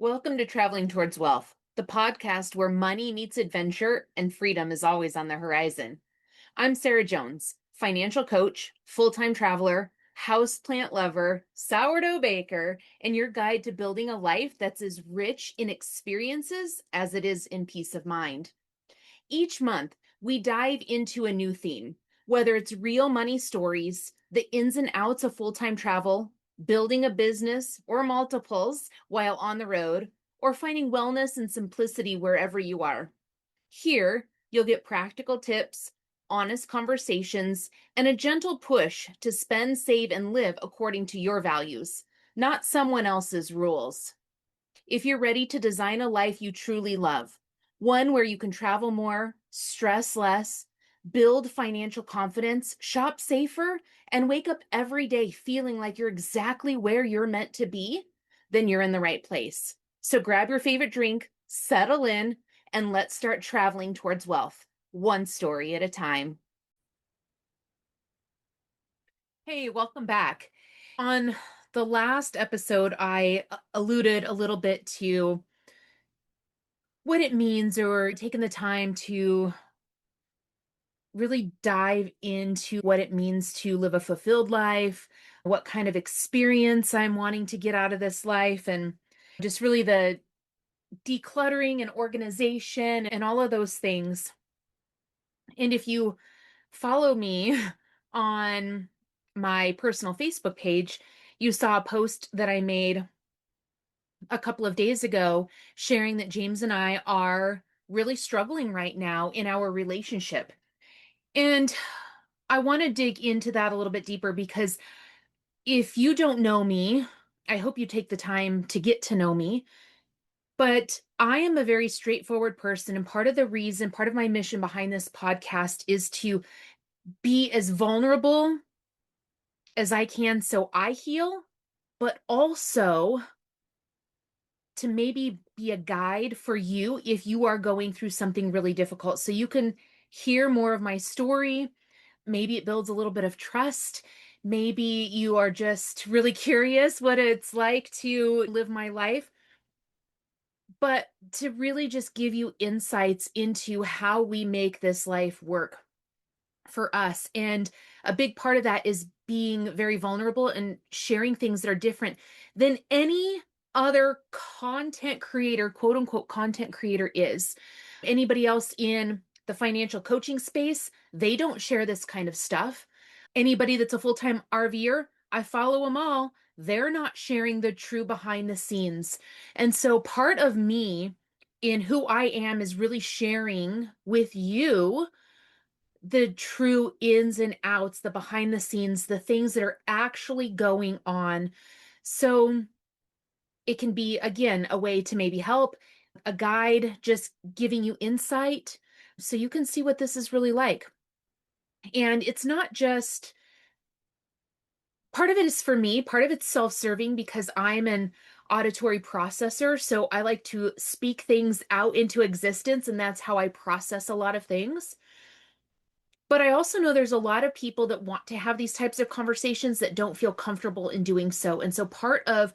Welcome to Traveling Towards Wealth, the podcast where money meets adventure and freedom is always on the horizon. I'm Sarah Jones, financial coach, full-time traveler, houseplant lover, sourdough baker, and your guide to building a life that's as rich in experiences as it is in peace of mind. Each month, we dive into a new theme, whether it's real money stories, the ins and outs of full time travel, building a business or multiples while on the road, or finding wellness and simplicity wherever you are. Here, you'll get practical tips, honest conversations, and a gentle push to spend, save, and live according to your values, not someone else's rules. If you're ready to design a life you truly love, one where you can travel more, stress less, build financial confidence, shop safer, and wake up every day feeling like you're exactly where you're meant to be, then you're in the right place. So grab your favorite drink, settle in, and let's start traveling towards wealth, one story at a time. Hey, welcome back. On the last episode, I alluded a little bit to what it means or taking the time to really dive into what it means to live a fulfilled life, what kind of experience I'm wanting to get out of this life, and just really the decluttering and organization and all of those things. And if you follow me on my personal Facebook page, you saw a post that I made a couple of days ago sharing that James and I are really struggling right now in our relationship. And I want to dig into that a little bit deeper because if you don't know me, I hope you take the time to get to know me. But I am a very straightforward person. And part of the reason, part of my mission behind this podcast is to be as vulnerable as I can so I heal, but also to maybe be a guide for you if you are going through something really difficult. So you can hear more of my story. Maybe it builds a little bit of trust. Maybe you are just really curious what it's like to live my life, but to really just give you insights into how we make this life work for us. And a big part of that is being very vulnerable and sharing things that are different than any other content creator, quote unquote, content creator is. Anybody else in the financial coaching space, they don't share this kind of stuff. Anybody that's a full time RVer, I follow them all. They're not sharing the true behind the scenes. And so part of me in who I am is really sharing with you the true ins and outs, the behind the scenes, the things that are actually going on. So it can be, again, a way to maybe help, a guide, just giving you insight so you can see what this is really like. And it's not just part of it is for me, part of it's self serving because I'm an auditory processor. So I like to speak things out into existence, and that's how I process a lot of things. But I also know there's a lot of people that want to have these types of conversations that don't feel comfortable in doing so. And so part of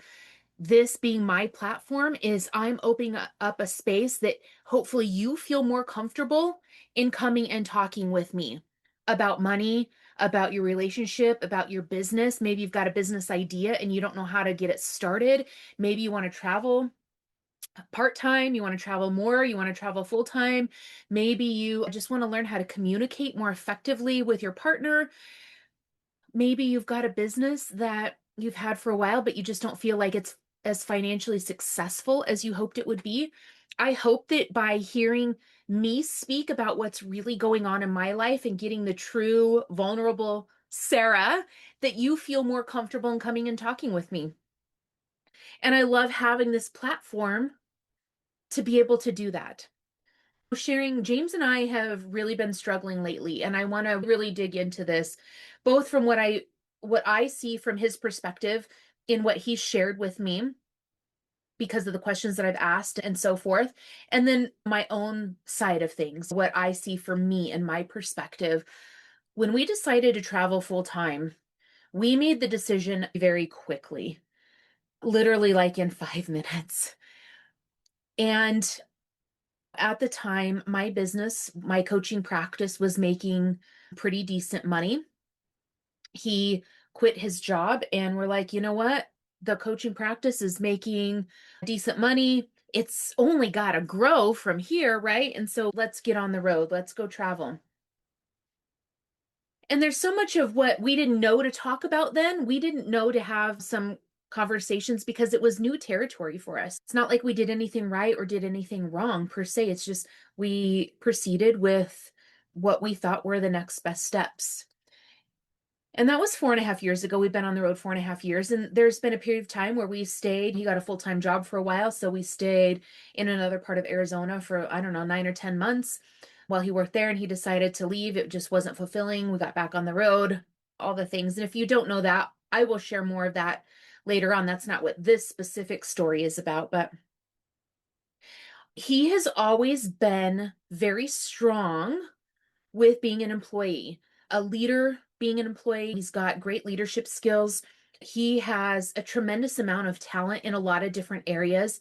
this being my platform is I'm opening up a space that hopefully you feel more comfortable in coming and talking with me about money, about your relationship, about your business. Maybe you've got a business idea and you don't know how to get it started. Maybe you want to travel part-time, you want to travel more, you want to travel full-time. Maybe you just want to learn how to communicate more effectively with your partner. Maybe you've got a business that you've had for a while, but you just don't feel like it's as financially successful as you hoped it would be. I hope that by hearing me speak about what's really going on in my life and getting the true, vulnerable Sarah, that you feel more comfortable in coming and talking with me. And I love having this platform to be able to do that. Sharing, James and I have really been struggling lately, and I want to really dig into this, both from what I see from his perspective in what he shared with me because of the questions that I've asked and so forth, and then my own side of things, what I see for me and my perspective. When we decided to travel full time, we made the decision very quickly, literally like in 5 minutes. And at the time, my business, my coaching practice was making pretty decent money. He quit his job and we're like, you know what? The coaching practice is making decent money. It's only got to grow from here, right? And so let's get on the road. Let's go travel. And there's so much of what we didn't know to talk about then. We didn't know to have some conversations because it was new territory for us. It's not like we did anything right or did anything wrong per se. It's just we proceeded with what we thought were the next best steps. And that was 4.5 years ago. We've been on the road 4.5 years. And there's been a period of time where we stayed. He got a full-time job for a while. So we stayed in another part of Arizona for, I don't know, 9 or 10 months while he worked there and he decided to leave. It just wasn't fulfilling. We got back on the road, all the things. And if you don't know that, I will share more of that later on. That's not what this specific story is about, but he has always been very strong with being an employee, a leader, being an employee. He's got great leadership skills. He has a tremendous amount of talent in a lot of different areas.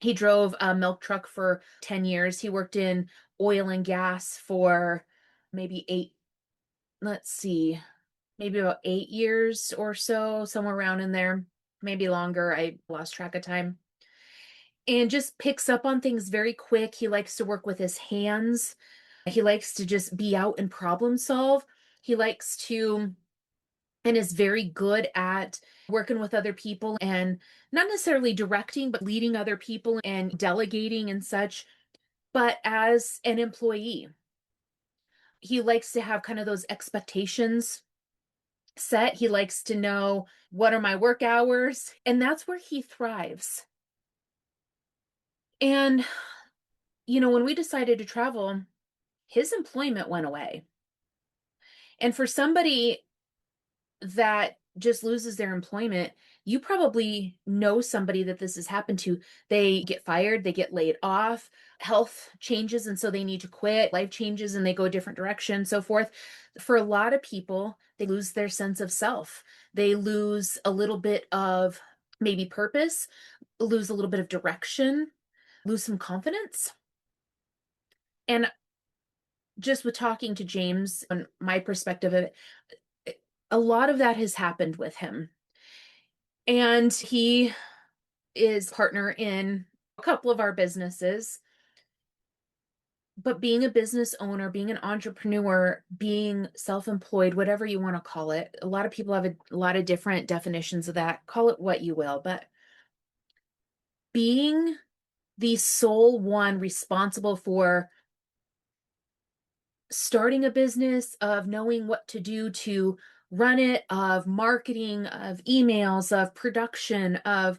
He drove a milk truck for 10 years. He worked in oil and gas for maybe let's see, maybe about 8 years or so, somewhere around in there, maybe longer. I lost track of time. And just picks up on things very quick. He likes to work with his hands. He likes to just be out and problem solve. He likes to and is very good at working with other people and not necessarily directing, but leading other people and delegating and such. But as an employee, he likes to have kind of those expectations set. He likes to know what are my work hours, and that's where he thrives. And, when we decided to travel, his employment went away. And for somebody that just loses their employment, you probably know somebody that this has happened to. They get fired, they get laid off, health changes, and so they need to quit, life changes, and they go a different direction, so forth. For a lot of people, they lose their sense of self. They lose a little bit of maybe purpose, lose a little bit of direction, lose some confidence. And just with talking to James on my perspective of it, a lot of that has happened with him. And he is partner in a couple of our businesses. But being a business owner, being an entrepreneur, being self-employed, whatever you want to call it, a lot of people have a lot of different definitions of that. Call it what you will, but being the sole one responsible for starting a business, of knowing what to do to run it, of marketing, of emails, of production, of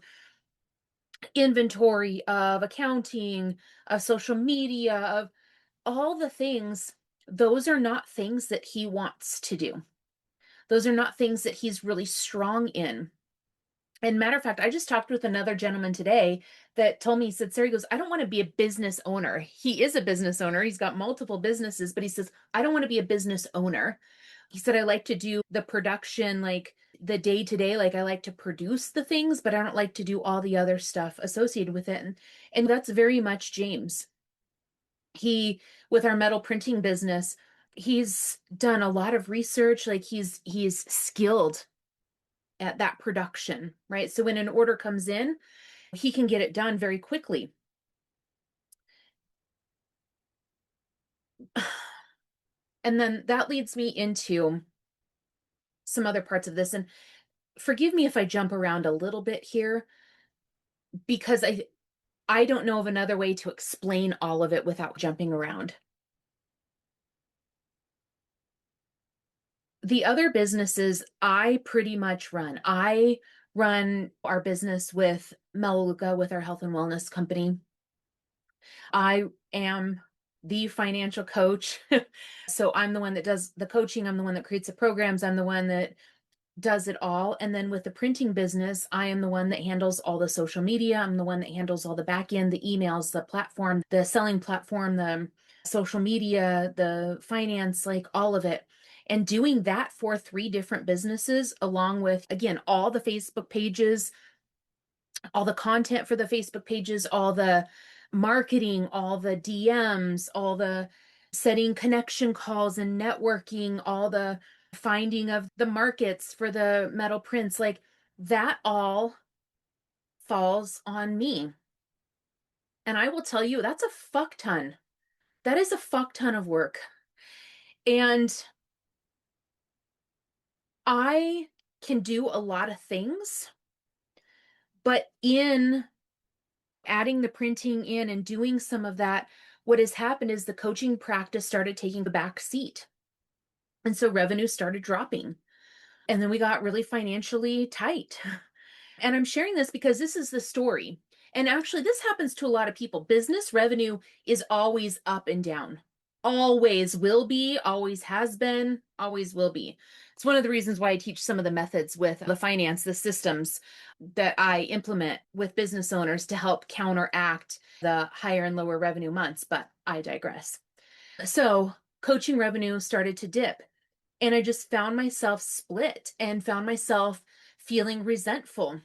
inventory, of accounting, of social media, of all the things, those are not things that he wants to do. Those are not things that he's really strong in. And matter of fact, I just talked with another gentleman today that told me, he said, Sarah, he goes, I don't want to be a business owner. He is a business owner. He's got multiple businesses, but he says, I don't want to be a business owner. He said, I like to do the production, like the day to day, like I like to produce the things, but I don't like to do all the other stuff associated with it. And that's very much James. He, with our metal printing business, he's done a lot of research, like he's skilled at that production, right? So when an order comes in, he can get it done very quickly. And then that leads me into some other parts of this. And forgive me if I jump around a little bit here, because I don't know of another way to explain all of it without jumping around. The other businesses I pretty much run. I run our business with Melaleuca, with our health and wellness company. I am the financial coach. So I'm the one that does the coaching. I'm the one that creates the programs. I'm the one that does it all. And then with the printing business, I am the one that handles all the social media. I'm the one that handles all the back end, the emails, the platform, the selling platform, the social media, the finance, like all of it. And doing that for 3 different businesses, along with, again, all the Facebook pages, all the content for the Facebook pages, all the marketing, all the DMs, all the setting connection calls and networking, all the finding of the markets for the metal prints, like that all falls on me. And I will tell you, that's a fuck ton. That is a fuck ton of work. And I can do a lot of things, but in adding the printing in and doing some of that, what has happened is the coaching practice started taking the back seat. And so revenue started dropping. And then we got really financially tight. And I'm sharing this because this is the story. And actually, this happens to a lot of people. Business revenue is always up and down. Always will be, always has been, always will be. It's one of the reasons why I teach some of the methods with the finance, the systems that I implement with business owners to help counteract the higher and lower revenue months. But I digress. So, coaching revenue started to dip. And I just found myself split and found myself feeling resentful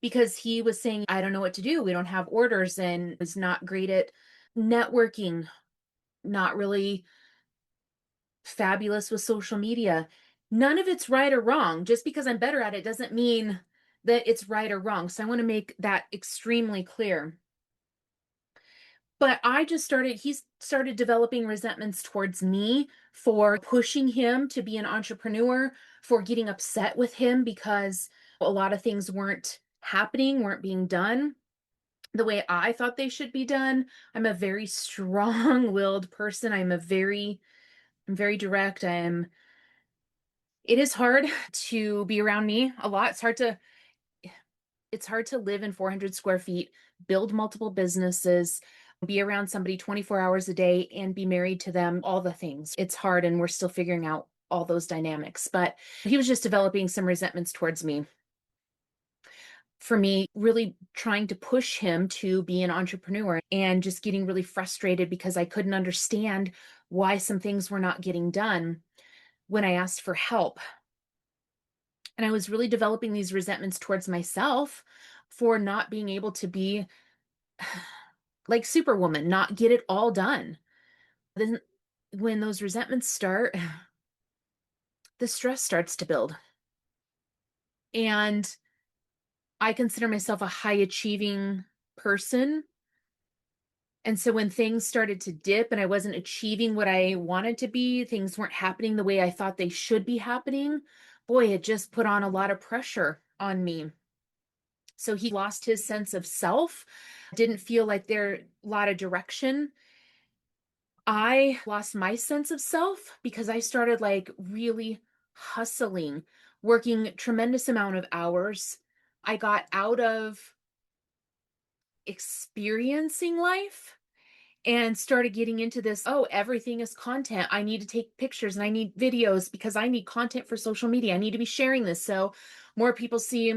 because he was saying, I don't know what to do. We don't have orders, and was not great at networking, not really fabulous with social media. None of it's right or wrong. Just because I'm better at it doesn't mean that it's right or wrong. So I want to make that extremely clear. But he started developing resentments towards me for pushing him to be an entrepreneur, for getting upset with him because a lot of things weren't happening, weren't being done the way I thought they should be done. I'm a very strong-willed person. I'm very direct. It is hard to be around me a lot. It's hard to live in 400 square feet, build multiple businesses, be around somebody 24 hours a day and be married to them, all the things. It's hard, and we're still figuring out all those dynamics. But he was just developing some resentments towards me for me, really trying to push him to be an entrepreneur and just getting really frustrated because I couldn't understand why some things were not getting done when I asked for help. And I was really developing these resentments towards myself for not being able to be like Superwoman, not get it all done. Then when those resentments start, the stress starts to build. And I consider myself a high achieving person. And so when things started to dip and I wasn't achieving what I wanted to be, things weren't happening the way I thought they should be happening. Boy, it just put on a lot of pressure on me. So he lost his sense of self, didn't feel like there a lot of direction. I lost my sense of self because I started like really hustling, working tremendous amount of hours. I got out of experiencing life and started getting into this, oh, everything is content. I need to take pictures and I need videos because I need content for social media. I need to be sharing this so more people see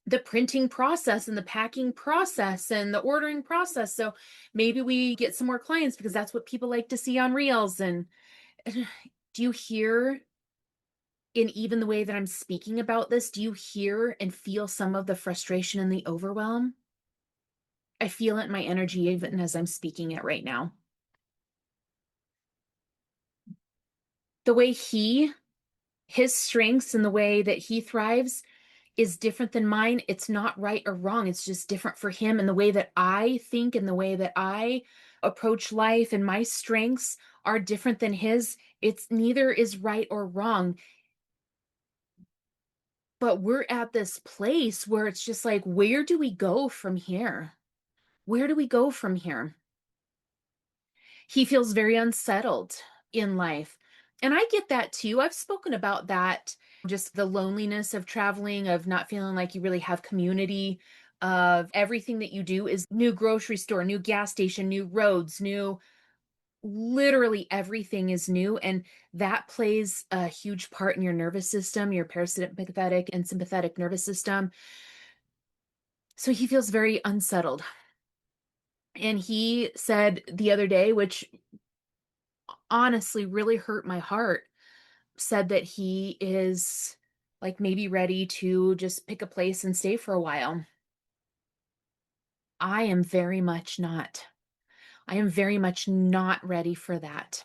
the printing process and the packing process and the ordering process. So maybe we get some more clients because that's what people like to see on Reels. And do you hear, in even the way that I'm speaking about this, do you hear and feel some of the frustration and the overwhelm? I feel it in my energy even as I'm speaking it right now. The way his strengths and the way that he thrives is different than mine. It's not right or wrong. It's just different for him. And the way that I think and the way that I approach life and my strengths are different than his. It's neither is right or wrong. But we're at this place where it's just like, where do we go from here? Where do we go from here? He feels very unsettled in life. And I get that too. I've spoken about that, just the loneliness of traveling, of not feeling like you really have community, of everything that you do is new grocery store, new gas station, new roads, new, literally everything is new. And that plays a huge part in your nervous system, your parasympathetic and sympathetic nervous system. So he feels very unsettled. And he said the other day, which honestly really hurt my heart, said that he is like maybe ready to just pick a place and stay for a while. I am very much not. I am very much not ready for that.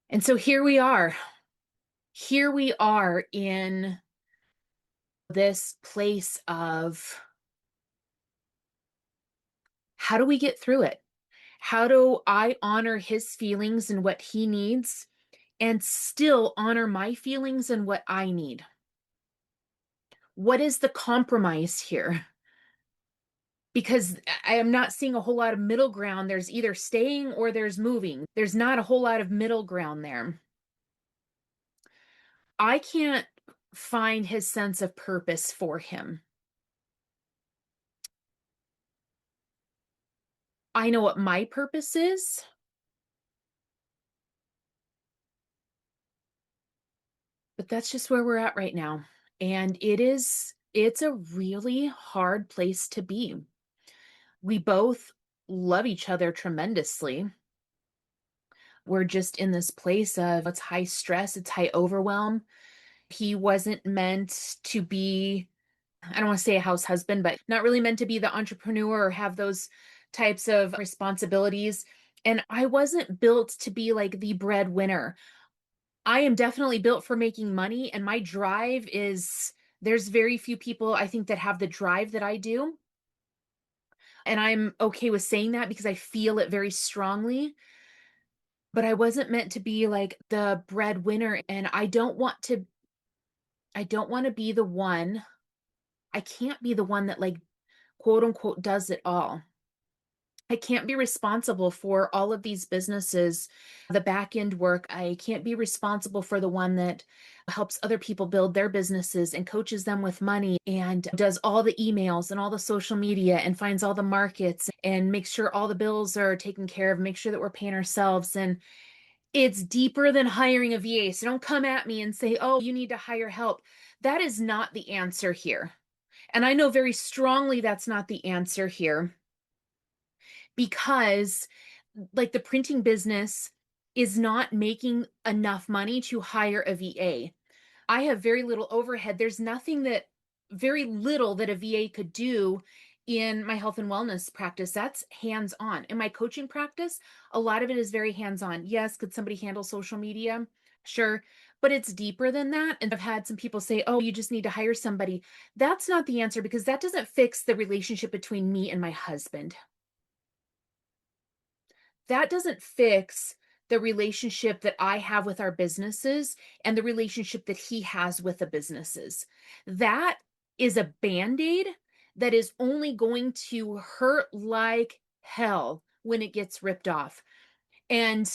And so here we are. Here we are in this place of how do we get through it? How do I honor his feelings and what he needs and still honor my feelings and what I need? What is the compromise here? Because I am not seeing a whole lot of middle ground. There's either staying or there's moving. There's not a whole lot of middle ground there. I can't find his sense of purpose for him. I know what my purpose is, but that's just where we're at right now. And it's a really hard place to be. We both love each other tremendously. We're just in this place of it's high stress, it's high overwhelm. He wasn't meant to be, I don't want to say a house husband, but not really meant to be the entrepreneur or have those types of responsibilities. And I wasn't built to be like the breadwinner. I am definitely built for making money, and my drive is there's very few people I think that have the drive that I do. And I'm okay with saying that because I feel it very strongly. But I wasn't meant to be like the breadwinner. And I don't want to be the one. I can't be the one that like quote unquote does it all. I can't be responsible for all of these businesses, the back end work. I can't be responsible for the one that helps other people build their businesses and coaches them with money and does all the emails and all the social media and finds all the markets and makes sure all the bills are taken care of, make sure that we're paying ourselves. And it's deeper than hiring a VA. So don't come at me and say, oh, you need to hire help. That is not the answer here. And I know very strongly that's not the answer here because like the printing business is not making enough money to hire a VA. I have very little overhead. There's nothing that very little that a VA could do in my health and wellness practice. That's hands on. In my coaching practice, a lot of it is very hands on. Yes, could somebody handle social media? Sure. But it's deeper than that. And I've had some people say, oh, you just need to hire somebody. That's not the answer because that doesn't fix the relationship between me and my husband. That doesn't fix the relationship that I have with our businesses and the relationship that he has with the businesses. That is a band-aid that is only going to hurt like hell when it gets ripped off. And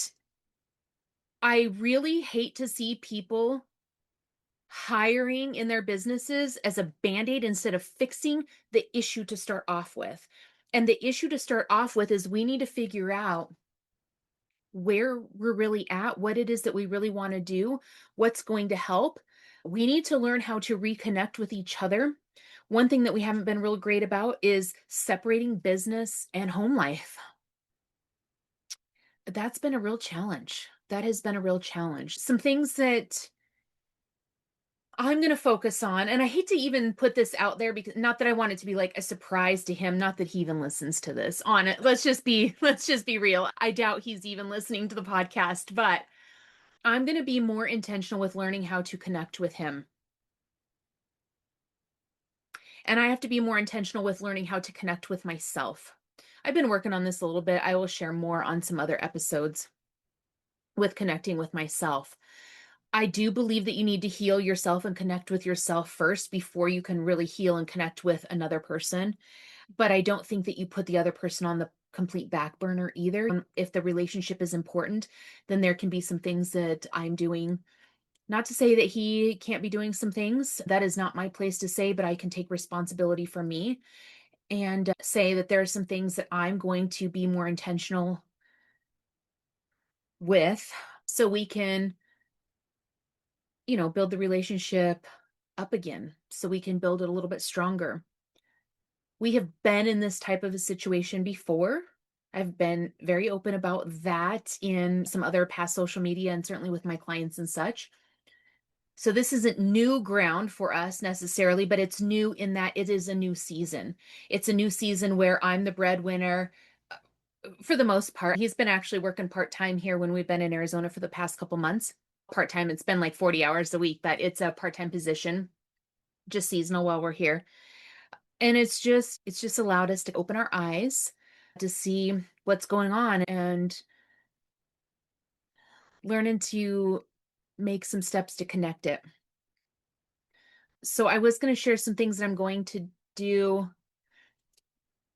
I really hate to see people hiring in their businesses as a band-aid instead of fixing the issue to start off with. And the issue to start off with is we need to figure out where we're really at, what it is that we really want to do, what's going to help. We need to learn how to reconnect with each other. One thing that we haven't been real great about is separating business and home life. That's been a real challenge. That has been a real challenge. Some things that I'm going to focus on, and I hate to even put this out there because not that I want it to be like a surprise to him, not that he even listens to this on it. Let's just be real. I doubt he's even listening to the podcast, but I'm going to be more intentional with learning how to connect with him. And I have to be more intentional with learning how to connect with myself. I've been working on this a little bit. I will share more on some other episodes with connecting with myself. I do believe that you need to heal yourself and connect with yourself first before you can really heal and connect with another person. But I don't think that you put the other person on the complete back burner either. If the relationship is important, then there can be some things that I'm doing. Not to say that he can't be doing some things. That is not my place to say, but I can take responsibility for me and say that there are some things that I'm going to be more intentional with so we can, build the relationship up again, so we can build it a little bit stronger. We have been in this type of a situation before. I've been very open about that in some other past social media and certainly with my clients and such. So this isn't new ground for us necessarily, but it's new in that it is a new season. It's a new season where I'm the breadwinner for the most part. He's been actually working part-time here when we've been in Arizona for the past couple months. Part-time, it's been like 40 hours a week, but it's a part-time position, just seasonal while we're here. And it's just allowed us to open our eyes to see what's going on and learning to make some steps to connect it. So I was going to share some things that I'm going to do.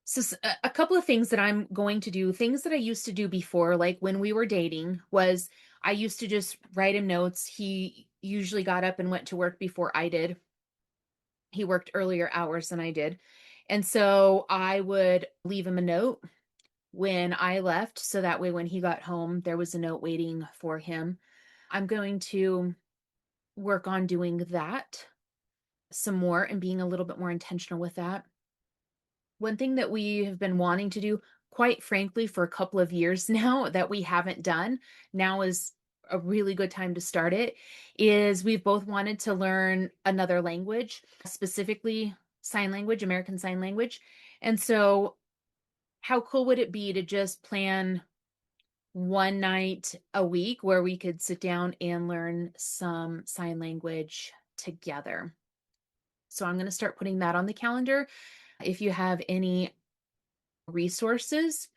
So a couple of things that I'm going to do, things that I used to do before, like when we were dating, was I used to just write him notes. He usually got up and went to work before I did. He worked earlier hours than I did. And so I would leave him a note when I left. So that way, when he got home, there was a note waiting for him. I'm going to work on doing that some more and being a little bit more intentional with that. One thing that we have been wanting to do, quite frankly, for a couple of years now that we haven't done, now is a really good time to start it, is we've both wanted to learn another language, specifically sign language, American Sign Language. And so, how cool would it be to just plan one night a week where we could sit down and learn some sign language together? So, I'm going to start putting that on the calendar. If you have any resources,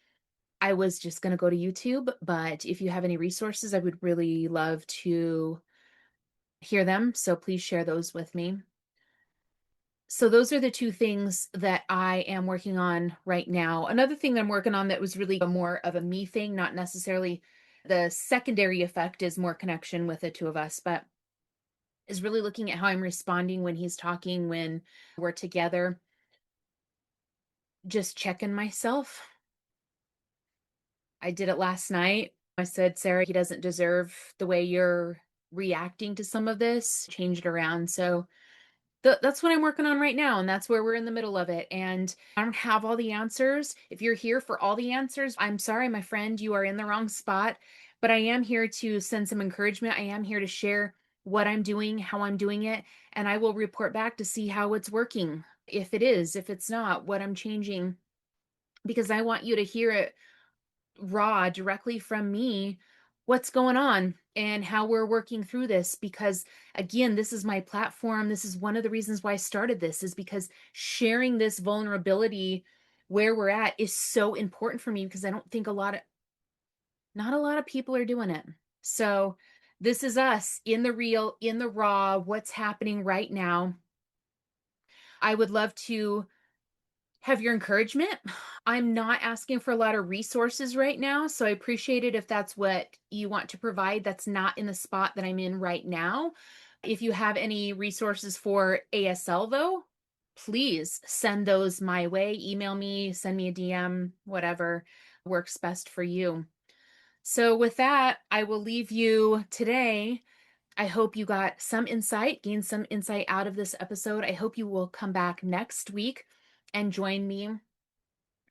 I was just going to go to YouTube, but if you have any resources, I would really love to hear them. So please share those with me. So those are the two things that I am working on right now. Another thing that I'm working on that was really more of a me thing, not necessarily the secondary effect is more connection with the two of us, but is really looking at how I'm responding when he's talking, when we're together, just checking myself. I did it last night. I said, Sarah, he doesn't deserve the way you're reacting to some of this. Change it around. So that's what I'm working on right now. And that's where we're in the middle of it. And I don't have all the answers. If you're here for all the answers, I'm sorry, my friend, you are in the wrong spot. But I am here to send some encouragement. I am here to share what I'm doing, how I'm doing it. And I will report back to see how it's working. If it is, if it's not, what I'm changing, because I want you to hear it raw directly from me what's going on and how we're working through this, because again, this is my platform. This is one of the reasons why I started this, is because sharing this vulnerability where we're at is so important for me, because I don't think not a lot of people are doing it. So this is us in the real, in the raw, what's happening right now. I would love to have your encouragement. I'm not asking for a lot of resources right now, so I appreciate it if that's what you want to provide. That's not in the spot that I'm in right now. If you have any resources for ASL, though, please send those my way. Email me, send me a DM, whatever works best for you. So, with that, I will leave you today. I hope you got some insight, gained some insight out of this episode. I hope you will come back next week and join me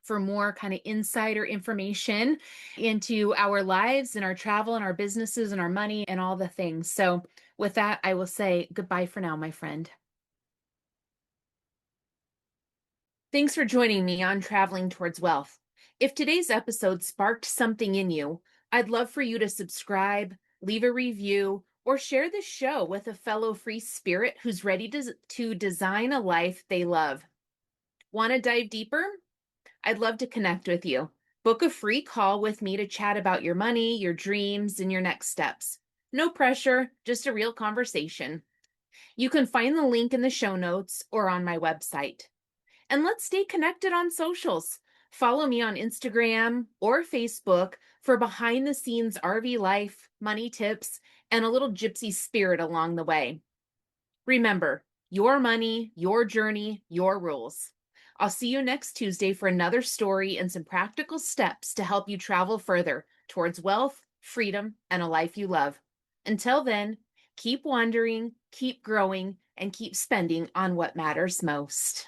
for more kind of insider information into our lives and our travel and our businesses and our money and all the things. So, with that, I will say goodbye for now, my friend. Thanks for joining me on Traveling Towards Wealth. If today's episode sparked something in you, I'd love for you to subscribe, leave a review, or share this show with a fellow free spirit who's ready to design a life they love. Want to dive deeper? I'd love to connect with you. Book a free call with me to chat about your money, your dreams, and your next steps. No pressure, just a real conversation. You can find the link in the show notes or on my website. And let's stay connected on socials. Follow me on Instagram or Facebook for behind the scenes RV life, money tips, and a little gypsy spirit along the way. Remember, your money, your journey, your rules. I'll see you next Tuesday for another story and some practical steps to help you travel further towards wealth, freedom, and a life you love. Until then, keep wandering, keep growing, and keep spending on what matters most.